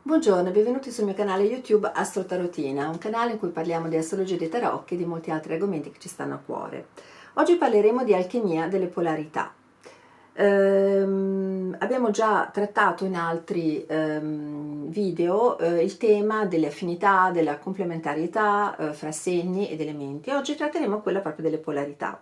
Buongiorno e benvenuti sul mio canale YouTube Astrotarotina, un canale in cui parliamo di astrologia dei tarocchi e di molti altri argomenti che ci stanno a cuore. Oggi parleremo di alchimia delle polarità. Abbiamo già trattato in altri video il tema delle affinità, della complementarietà fra segni ed elementi. Oggi tratteremo quella proprio delle polarità.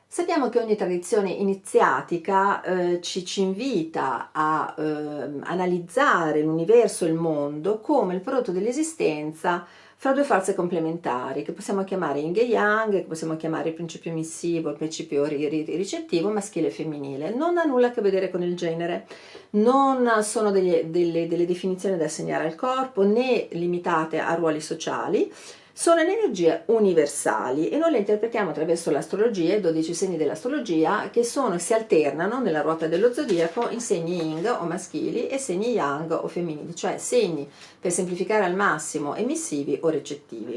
Sappiamo che ogni tradizione iniziatica ci invita a analizzare l'universo e il mondo come il prodotto dell'esistenza fra due forze complementari, che possiamo chiamare Yin e Yang, che possiamo chiamare il principio emissivo, il principio ricettivo, maschile e femminile. Non ha nulla a che vedere con il genere, non sono delle definizioni da assegnare al corpo, né limitate a ruoli sociali. Sono energie universali e noi le interpretiamo attraverso l'astrologia, i 12 segni dell'astrologia, che si alternano nella ruota dello zodiaco in segni Yin o maschili e segni Yang o femminili, cioè segni, per semplificare al massimo, emissivi o recettivi.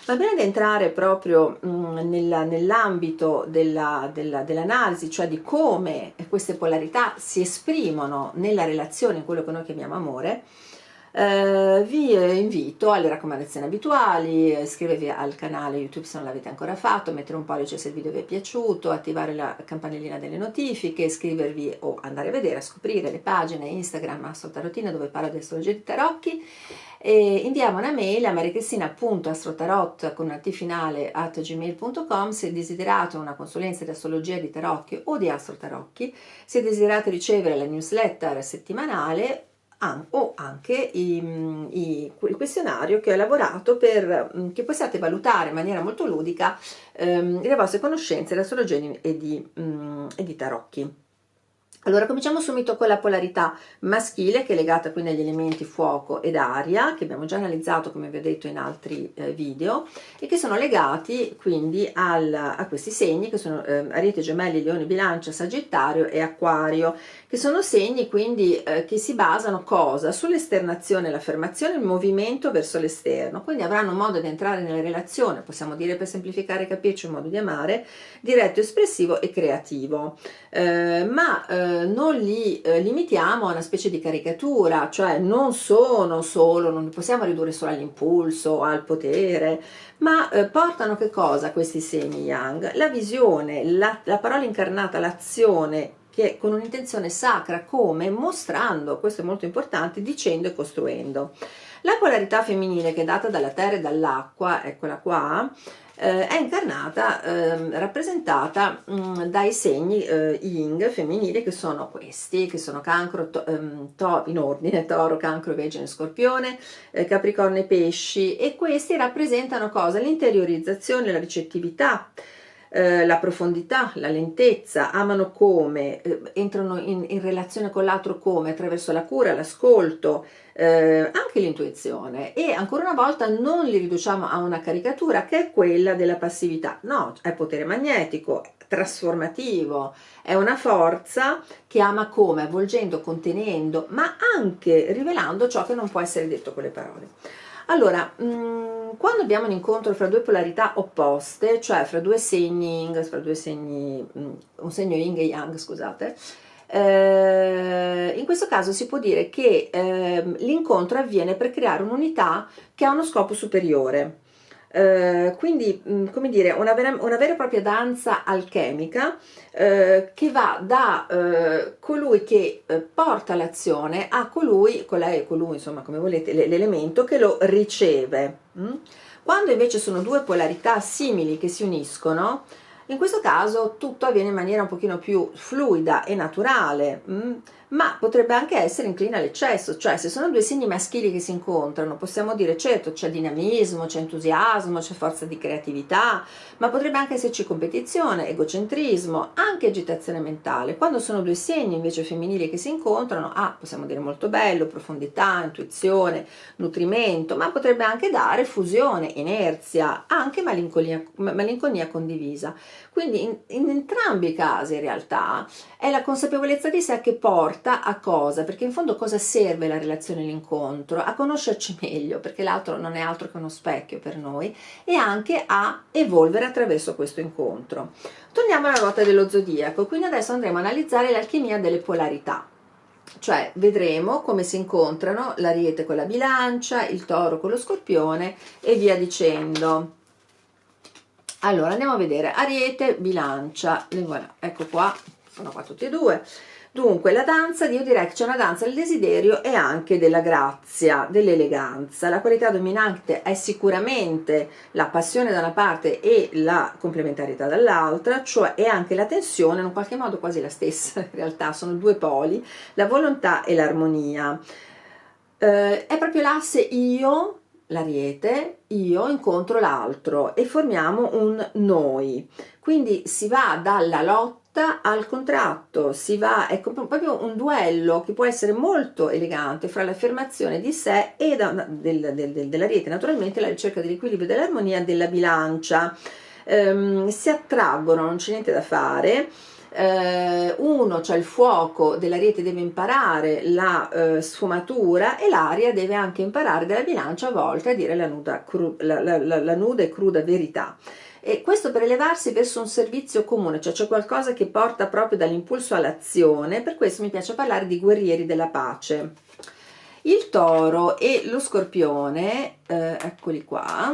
Ma prima di entrare proprio nell'ambito dell'analisi, cioè di come queste polarità si esprimono nella relazione, in quello che noi chiamiamo amore, vi invito alle raccomandazioni abituali, iscrivervi al canale YouTube se non l'avete ancora fatto, mettere un pollice se il video vi è piaciuto, attivare la campanellina delle notifiche, iscrivervi o andare a vedere, a scoprire le pagine Instagram Astrotarotina dove parlo di astrologia di tarocchi, e inviamo una mail a mariacristina.astrotarot con una T finale @gmail.com se desiderate una consulenza di astrologia di tarocchi o di astrotarocchi, se desiderate ricevere la newsletter settimanale o anche il questionario che ho elaborato per che possiate valutare in maniera molto ludica le vostre conoscenze di astrologia e di tarocchi. Allora, cominciamo subito con la polarità maschile, che è legata quindi agli elementi fuoco ed aria, che abbiamo già analizzato, come vi ho detto, in altri video, e che sono legati quindi a questi segni, che sono Ariete, Gemelli, Leone, Bilancia, Sagittario e Acquario, che sono segni quindi che si basano cosa? Sull'esternazione, l'affermazione, il movimento verso l'esterno, quindi avranno un modo di entrare nella relazione, possiamo dire per semplificare e capirci un modo di amare, diretto, espressivo e creativo. Non li limitiamo a una specie di caricatura, cioè non li possiamo ridurre solo all'impulso, al potere, ma portano che cosa questi segni Yang? La visione, la parola incarnata, l'azione, che con un'intenzione sacra, come mostrando, questo è molto importante, dicendo e costruendo. La polarità femminile, che è data dalla terra e dall'acqua, eccola qua, è incarnata, rappresentata dai segni Yin femminili, che sono questi, che sono Cancro, in ordine, Toro, Cancro, Vergine, Scorpione, Capricorno e Pesci, e questi rappresentano cosa? L'interiorizzazione, la ricettività, la profondità, la lentezza, amano come, entrano in relazione con l'altro come, attraverso la cura, l'ascolto, anche l'intuizione, e ancora una volta non li riduciamo a una caricatura che è quella della passività, no, è potere magnetico, trasformativo, è una forza che ama come, avvolgendo, contenendo, ma anche rivelando ciò che non può essere detto con le parole. Allora, quando abbiamo un incontro fra due polarità opposte, cioè fra due segni Yin, un segno Yin e Yang, scusate, in questo caso si può dire che l'incontro avviene per creare un'unità che ha uno scopo superiore. Quindi, come dire, una vera e propria danza alchemica che va da colui che porta l'azione a colui, colei e colui, insomma, come volete, l'elemento che lo riceve. Quando invece sono due polarità simili che si uniscono, in questo caso tutto avviene in maniera un pochino più fluida e naturale, ma potrebbe anche essere incline all'eccesso, cioè se sono due segni maschili che si incontrano, possiamo dire certo c'è dinamismo, c'è entusiasmo, c'è forza di creatività, ma potrebbe anche esserci competizione, egocentrismo, anche agitazione mentale. Quando sono due segni invece femminili che si incontrano, possiamo dire molto bello, profondità, intuizione, nutrimento, ma potrebbe anche dare fusione, inerzia, anche malinconia condivisa. Quindi in entrambi i casi in realtà è la consapevolezza di sé che porta a cosa? Perché in fondo cosa serve la relazione, l'incontro? A conoscerci meglio, perché l'altro non è altro che uno specchio per noi, e anche a evolvere attraverso questo incontro. Torniamo alla ruota dello zodiaco, quindi adesso andremo a analizzare l'alchimia delle polarità. cioè vedremo come si incontrano l'Ariete con la Bilancia, il Toro con lo Scorpione e via dicendo. Allora andiamo a vedere Ariete, Bilancia, e voilà, ecco qua, sono qua tutti e due. Dunque la danza, io direi che c'è una danza del desiderio e anche della grazia, dell'eleganza. La qualità dominante è sicuramente la passione da una parte e la complementarietà dall'altra, cioè è anche la tensione, in un qualche modo quasi la stessa, in realtà sono due poli, la volontà e l'armonia. È proprio l'asse io, l'Ariete, io incontro l'altro e formiamo un noi. Quindi si va dalla lotta al contratto, si va, è proprio un duello che può essere molto elegante fra l'affermazione di sé e dell'Ariete, naturalmente la ricerca dell'equilibrio e dell'armonia della Bilancia. Si attraggono, non c'è niente da fare. Uno, cioè il fuoco dell'Ariete, deve imparare la sfumatura, e l'aria deve anche imparare dalla Bilancia a volte a dire la nuda e cruda verità. E questo per elevarsi verso un servizio comune, cioè c'è qualcosa che porta proprio dall'impulso all'azione. Per questo mi piace parlare di guerrieri della pace. Il Toro e lo Scorpione, eccoli qua,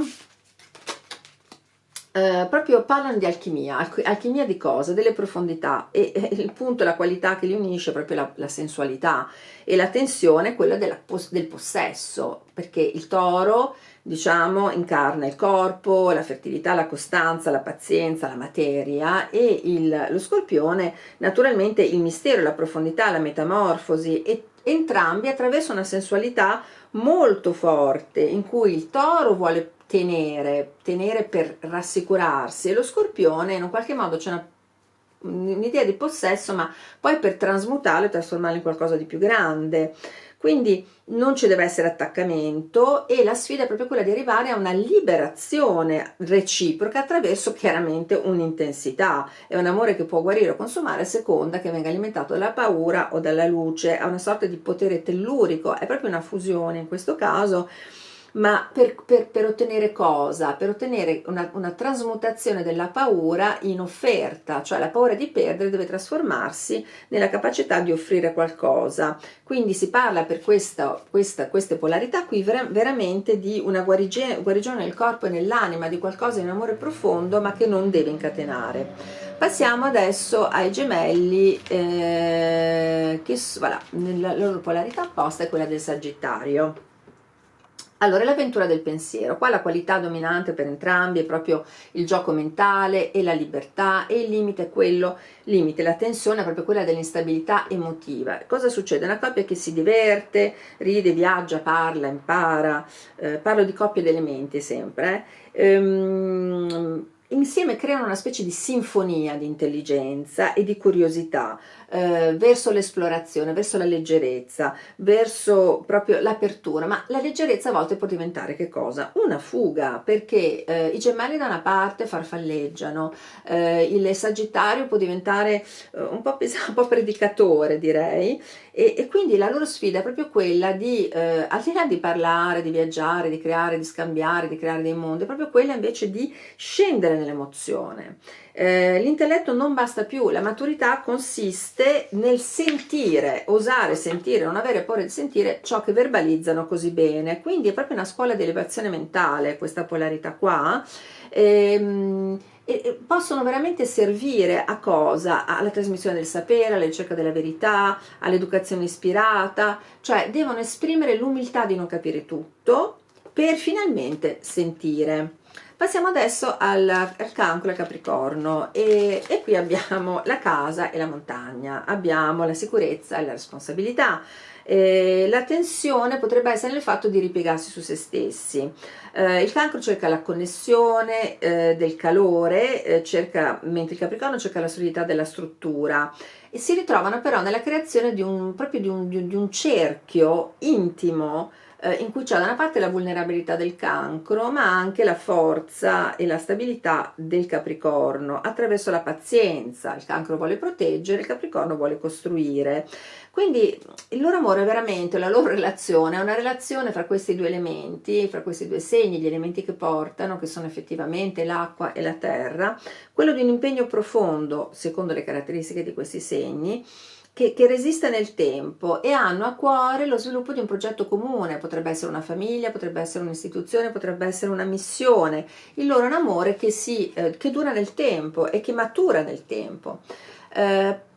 proprio parlano di alchimia. Alchimia di cosa? Delle profondità, e il punto, la qualità che li unisce è proprio la sensualità, e la tensione è quella del possesso, perché il Toro, diciamo, incarna il corpo, la fertilità, la costanza, la pazienza, la materia, e lo Scorpione naturalmente il mistero, la profondità, la metamorfosi, e entrambi attraverso una sensualità molto forte, in cui il Toro vuole tenere per rassicurarsi, e lo Scorpione in un qualche modo c'è un'idea di possesso, ma poi per trasmutarlo e trasformarlo in qualcosa di più grande. Quindi non ci deve essere attaccamento, e la sfida è proprio quella di arrivare a una liberazione reciproca attraverso chiaramente un'intensità. È un amore che può guarire o consumare a seconda che venga alimentato dalla paura o dalla luce, ha una sorta di potere tellurico, è proprio una fusione in questo caso. Ma per ottenere cosa? Per ottenere una trasmutazione della paura in offerta, cioè la paura di perdere deve trasformarsi nella capacità di offrire qualcosa. Quindi si parla per queste polarità qui veramente di una guarigione nel corpo e nell'anima, di qualcosa in amore profondo ma che non deve incatenare. Passiamo adesso ai Gemelli, che voilà, la loro polarità opposta è quella del Sagittario. Allora, l'avventura del pensiero, qua la qualità dominante per entrambi è proprio il gioco mentale e la libertà, e il limite è quello, la tensione è proprio quella dell'instabilità emotiva. Cosa succede? Una coppia che si diverte, ride, viaggia, parla, impara, parlo di coppie di elementi sempre, insieme creano una specie di sinfonia di intelligenza e di curiosità, verso l'esplorazione, verso la leggerezza, verso proprio l'apertura. Ma la leggerezza a volte può diventare che cosa? Una fuga, perché i Gemelli da una parte farfalleggiano, il Sagittario può diventare un po' pesante, un po' predicatore direi, e quindi la loro sfida è proprio quella di, al di là di parlare, di viaggiare, di creare, di scambiare, di creare dei mondi, è proprio quella invece di scendere nell'emozione. L'intelletto non basta più, la maturità consiste nel sentire, osare sentire, non avere paura di sentire ciò che verbalizzano così bene. Quindi è proprio una scuola di elevazione mentale questa polarità qua. E possono veramente servire a cosa? Alla trasmissione del sapere, alla ricerca della verità, all'educazione ispirata, cioè devono esprimere l'umiltà di non capire tutto per finalmente sentire. Passiamo adesso al Cancro e al Capricorno, e qui abbiamo la casa e la montagna, abbiamo la sicurezza e la responsabilità. La tensione potrebbe essere nel fatto di ripiegarsi su se stessi. Il Cancro cerca la connessione del calore, mentre il Capricorno cerca la solidità della struttura, e si ritrovano però nella creazione proprio di un cerchio intimo, in cui c'è da una parte la vulnerabilità del Cancro, ma anche la forza e la stabilità del Capricorno attraverso la pazienza. Il Cancro vuole proteggere, il Capricorno vuole costruire. Quindi il loro amore è veramente, la loro relazione è una relazione fra questi due elementi, fra questi due segni, gli elementi che portano, che sono effettivamente l'acqua e la terra, quello di un impegno profondo secondo le caratteristiche di questi segni, che resiste nel tempo e hanno a cuore lo sviluppo di un progetto comune, potrebbe essere una famiglia, potrebbe essere un'istituzione, potrebbe essere una missione. Il loro è un amore che dura nel tempo e che matura nel tempo.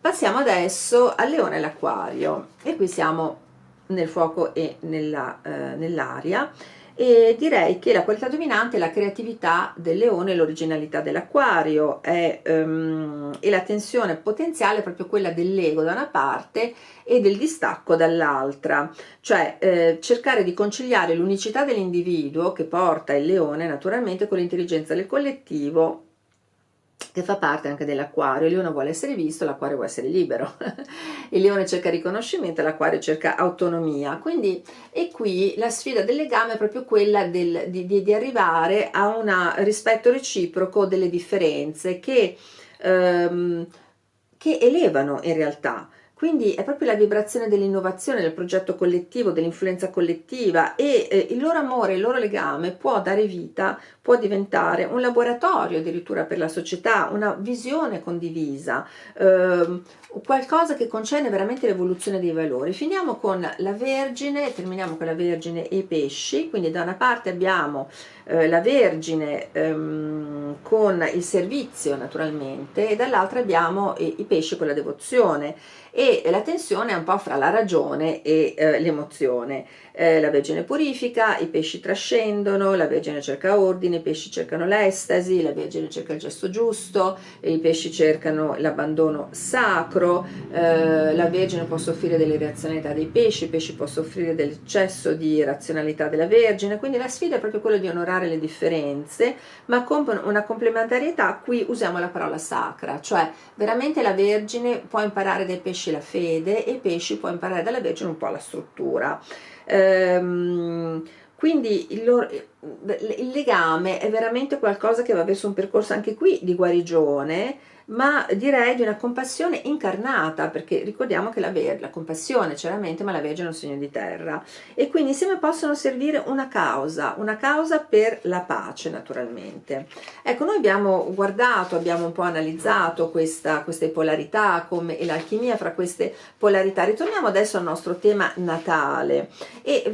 Passiamo adesso al Leone e all'Acquario, e qui siamo nel fuoco e nell'aria, e direi che la qualità dominante è la creatività del Leone e l'originalità dell'Acquario, e la tensione potenziale è proprio quella dell'ego da una parte e del distacco dall'altra, cioè cercare di conciliare l'unicità dell'individuo, che porta il Leone naturalmente, con l'intelligenza del collettivo, che fa parte anche dell'Acquario. Il Leone vuole essere visto, l'Acquario vuole essere libero. Il Leone cerca riconoscimento, l'Acquario cerca autonomia. Quindi, e qui la sfida del legame è proprio quella di arrivare a un rispetto reciproco delle differenze che elevano in realtà. Quindi è proprio la vibrazione dell'innovazione, del progetto collettivo, dell'influenza collettiva, e il loro amore, il loro legame può dare vita, può diventare un laboratorio addirittura per la società, una visione condivisa, qualcosa che concerne veramente l'evoluzione dei valori. Finiamo con la Vergine, terminiamo con la Vergine e i Pesci. Quindi da una parte abbiamo la Vergine con il servizio naturalmente, e dall'altra abbiamo i Pesci con la devozione, e la tensione è un po' fra la ragione e l'emozione. La Vergine purifica, i Pesci trascendono, la Vergine cerca ordine, i Pesci cercano l'estasi, la Vergine cerca il gesto giusto, i Pesci cercano l'abbandono sacro, la Vergine può soffrire delle reazionalità dei Pesci, i Pesci può soffrire dell'eccesso di razionalità della Vergine. Quindi la sfida è proprio quella di onorare le differenze, ma con una complementarietà. Qui usiamo la parola sacra, cioè veramente la Vergine può imparare dai Pesci la fede, e i Pesci può imparare dalla Vergine un po' la struttura. Quindi il legame è veramente qualcosa che va verso un percorso anche qui di guarigione, ma direi di una compassione incarnata, perché ricordiamo che la compassione c'è la mente, ma la Vergine è un segno di terra, e quindi insieme possono servire una causa per la pace naturalmente. Ecco, noi abbiamo guardato, abbiamo un po' analizzato queste polarità e l'alchimia fra queste polarità. Ritorniamo adesso al nostro tema natale e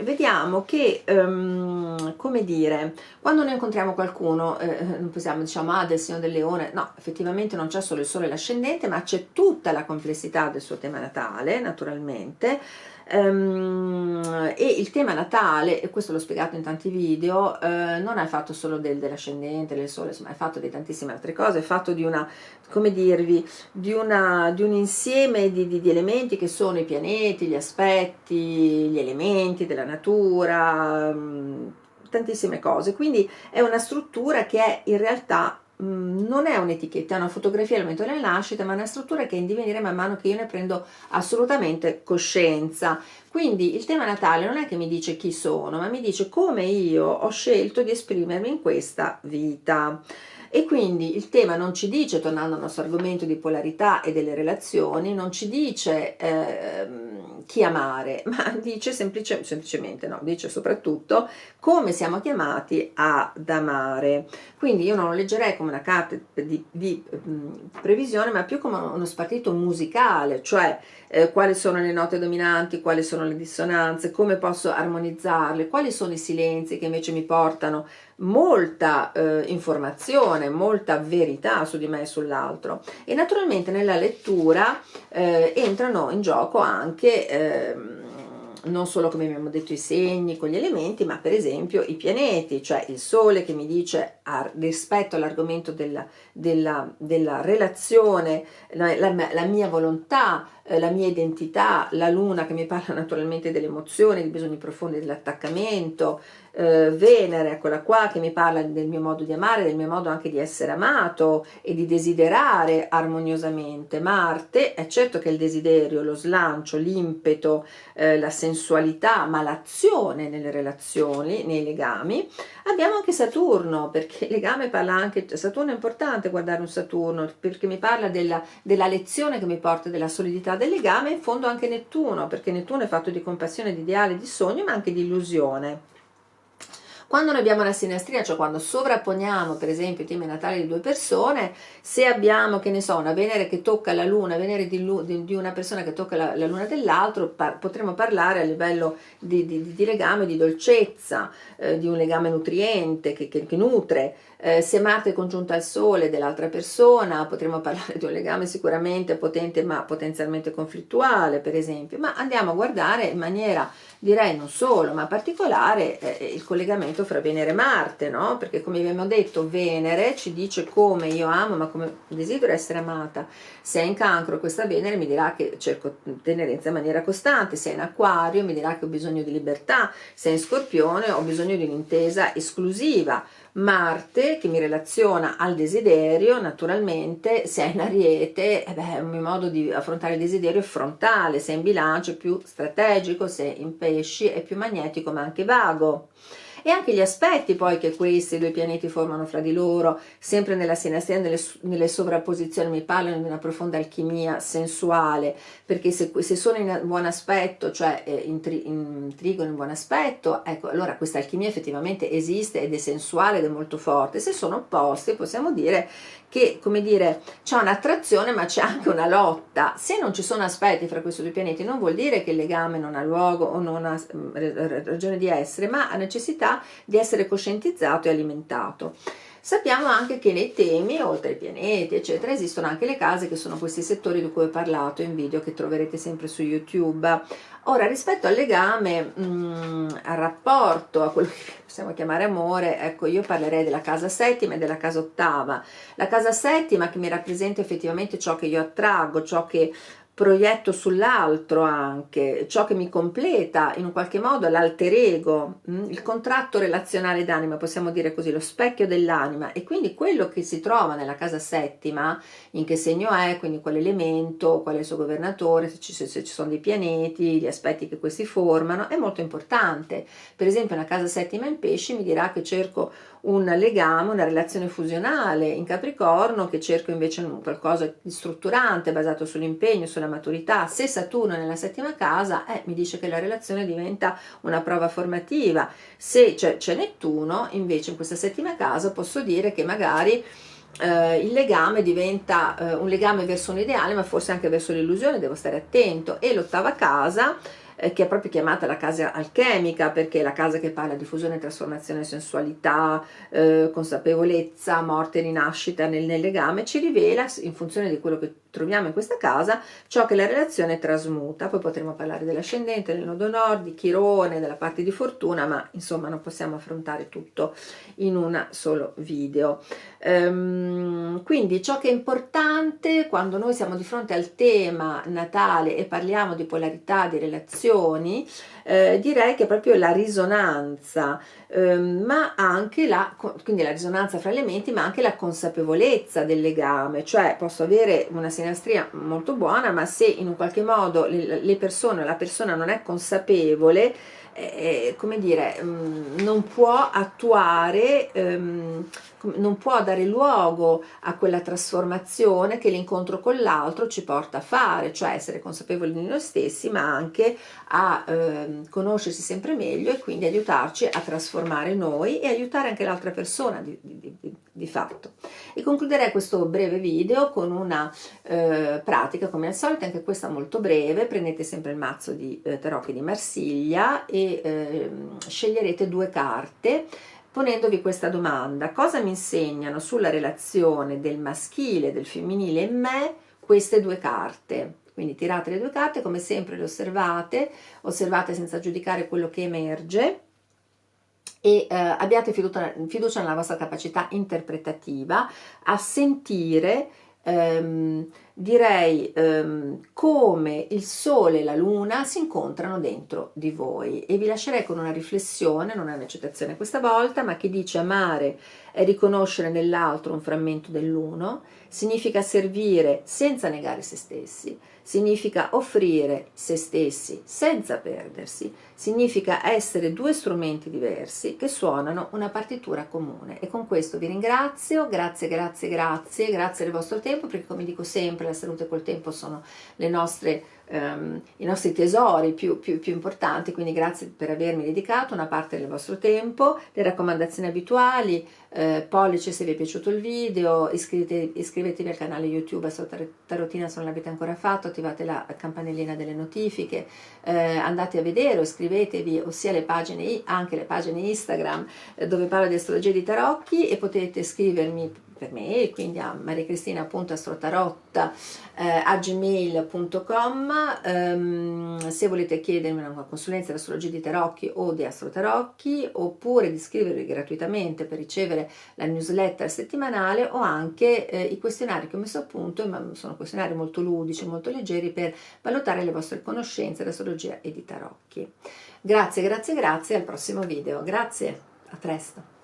vediamo che, come dire, quando noi incontriamo qualcuno, non possiamo, diciamo, del segno del Leone, no, effettivamente non c'è solo il Sole e l'ascendente, ma c'è tutta la complessità del suo tema natale, naturalmente. E il tema natale, e questo l'ho spiegato in tanti video, non è fatto solo dell'ascendente, del Sole, insomma è fatto di tantissime altre cose, è fatto di una, come dirvi, di un insieme di elementi che sono i pianeti, gli aspetti, gli elementi della natura, tantissime cose. Quindi è una struttura che è in realtà non è un'etichetta, è una fotografia al momento della nascita, ma è una struttura che è in divenire man mano che io ne prendo assolutamente coscienza. Quindi il tema natale non è che mi dice chi sono, ma mi dice come io ho scelto di esprimermi in questa vita. E quindi il tema non ci dice, tornando al nostro argomento di polarità e delle relazioni, non ci dice chi amare, ma dice semplicemente, no, dice soprattutto come siamo chiamati ad amare. Quindi io non lo leggerei come una carta di previsione, ma più come uno spartito musicale, cioè quali sono le note dominanti, quali sono le dissonanze, come posso armonizzarle, quali sono i silenzi che invece mi portano molta informazione, molta verità su di me e sull'altro. E naturalmente nella lettura entrano in gioco anche non solo, come abbiamo detto, i segni con gli elementi, ma per esempio i pianeti, cioè il Sole che mi dice rispetto all'argomento della relazione, la mia volontà, la mia identità, la Luna che mi parla naturalmente delle emozioni, dei bisogni profondi dell'attaccamento, Venere, eccola qua, che mi parla del mio modo di amare, del mio modo anche di essere amato e di desiderare armoniosamente. Marte è certo che il desiderio, lo slancio, l'impeto, la sensualità, ma l'azione nelle relazioni, nei legami. Abbiamo anche Saturno, perché il legame parla anche, Saturno è importante guardare un Saturno, perché mi parla della lezione che mi porta, della solidità del legame. In fondo anche Nettuno, perché Nettuno è fatto di compassione, di ideale, di sogno, ma anche di illusione. Quando noi abbiamo una sinastria, cioè quando sovrapponiamo per esempio i temi natali di due persone, se abbiamo, che ne so, una Venere che tocca la Luna, Venere di una persona che tocca la Luna dell'altro, potremo parlare a livello di legame, di dolcezza, di un legame nutriente che nutre. Se Marte è congiunta al Sole dell'altra persona, potremo parlare di un legame sicuramente potente ma potenzialmente conflittuale, per esempio. Ma andiamo a guardare in maniera, direi non solo, ma particolare, il collegamento fra Venere e Marte, no? Perché come abbiamo detto, Venere ci dice come io amo, ma come desidero essere amata. Se è in Cancro, questa Venere mi dirà che cerco tenerezza in maniera costante, se è in Acquario mi dirà che ho bisogno di libertà, se è in Scorpione ho bisogno di un'intesa esclusiva. Marte che mi relaziona al desiderio, naturalmente, se è in Ariete, il mio modo di affrontare il desiderio è frontale, se è in Bilancio è più strategico, se è in Pesci è più magnetico ma anche vago. E anche gli aspetti poi che questi due pianeti formano fra di loro, sempre nella sinastria, nelle sovrapposizioni, mi parlano di una profonda alchimia sensuale, perché se sono in buon aspetto, cioè in trigono in buon aspetto, ecco, allora questa alchimia effettivamente esiste ed è sensuale ed è molto forte. Se sono opposti, possiamo dire che, come dire, c'è un'attrazione ma c'è anche una lotta. Se non ci sono aspetti fra questi due pianeti non vuol dire che il legame non ha luogo o non ha ragione di essere, ma ha necessità di essere coscientizzato e alimentato. Sappiamo anche che nei temi, oltre ai pianeti, eccetera, esistono anche le case, che sono questi settori di cui ho parlato in video che troverete sempre su YouTube. Ora, rispetto al legame, al rapporto, a quello che possiamo chiamare amore, ecco, io parlerei della casa settima e della casa ottava. La casa settima che mi rappresenta effettivamente ciò che io attraggo, ciò che proietto sull'altro, anche ciò che mi completa in un qualche modo, l'alter ego, il contratto relazionale d'anima, possiamo dire così, lo specchio dell'anima. E quindi quello che si trova nella casa settima, in che segno è, quindi quale elemento, qual è il suo governatore, se ci sono dei pianeti, gli aspetti che questi formano, è molto importante. Per esempio la casa settima in Pesci mi dirà che cerco un legame, una relazione fusionale. In Capricorno che cerco invece qualcosa di strutturante, basato sull'impegno, sulla maturità. Se Saturno è nella settima casa, mi dice che la relazione diventa una prova formativa. Se c'è Nettuno invece in questa settima casa, posso dire che magari il legame diventa un legame verso un ideale, ma forse anche verso l'illusione, devo stare attento. E l'ottava casa, che è proprio chiamata la casa alchemica, perché è la casa che parla di fusione, trasformazione, sensualità, consapevolezza, morte e rinascita nel legame, ci rivela, in funzione di quello che troviamo in questa casa, ciò che la relazione trasmuta. Poi potremo parlare dell'ascendente, del nodo nord, di Chirone, della parte di fortuna, ma insomma non possiamo affrontare tutto in un solo video. Quindi ciò che è importante quando noi siamo di fronte al tema natale e parliamo di polarità, di relazioni, direi che è proprio la risonanza, ma anche quindi la risonanza fra elementi, ma anche la consapevolezza del legame. Cioè posso avere una sinastria molto buona, ma se in un qualche modo le persone, la persona non è consapevole, come dire, non può attuare, non può dare luogo a quella trasformazione che l'incontro con l'altro ci porta a fare, cioè essere consapevoli di noi stessi, ma anche a conoscersi sempre meglio e quindi aiutarci a trasformare noi e aiutare anche l'altra persona di fatto. E concluderei questo breve video con una pratica, come al solito, anche questa molto breve. Prendete sempre il mazzo di tarocchi di Marsiglia e sceglierete due carte, ponendovi questa domanda: cosa mi insegnano sulla relazione del maschile e del femminile in me queste due carte? Quindi tirate le due carte, come sempre le osservate senza giudicare quello che emerge, e abbiate fiducia nella vostra capacità interpretativa a sentire, direi, come il sole e la luna si incontrano dentro di voi. E vi lascerei con una riflessione, non è una citazione questa volta, ma che dice: amare è riconoscere nell'altro un frammento dell'uno, significa servire senza negare se stessi, significa offrire se stessi senza perdersi, significa essere due strumenti diversi che suonano una partitura comune. E con questo vi ringrazio, grazie del vostro tempo, perché come dico sempre, la salute col tempo sono le nostre, i nostri tesori più importanti, quindi grazie per avermi dedicato una parte del vostro tempo. Le raccomandazioni abituali, pollice se vi è piaciuto il video, iscrivetevi al canale YouTube Astro Tarotina se non l'avete ancora fatto, attivate la campanellina delle notifiche, andate a vedere o iscrivetevi ossia le pagine, anche le pagine Instagram dove parlo di astrologia e di tarocchi, e potete scrivermi per me, quindi a mariacristina.astrotarotta@gmail.com, se volete chiedermi una consulenza di astrologia di tarocchi o di astrotarocchi, oppure di iscrivervi gratuitamente per ricevere la newsletter settimanale, o anche i questionari che ho messo a punto, ma sono questionari molto ludici, molto leggeri, per valutare le vostre conoscenze di astrologia e di tarocchi. Grazie, grazie, grazie, al prossimo video. Grazie, a presto.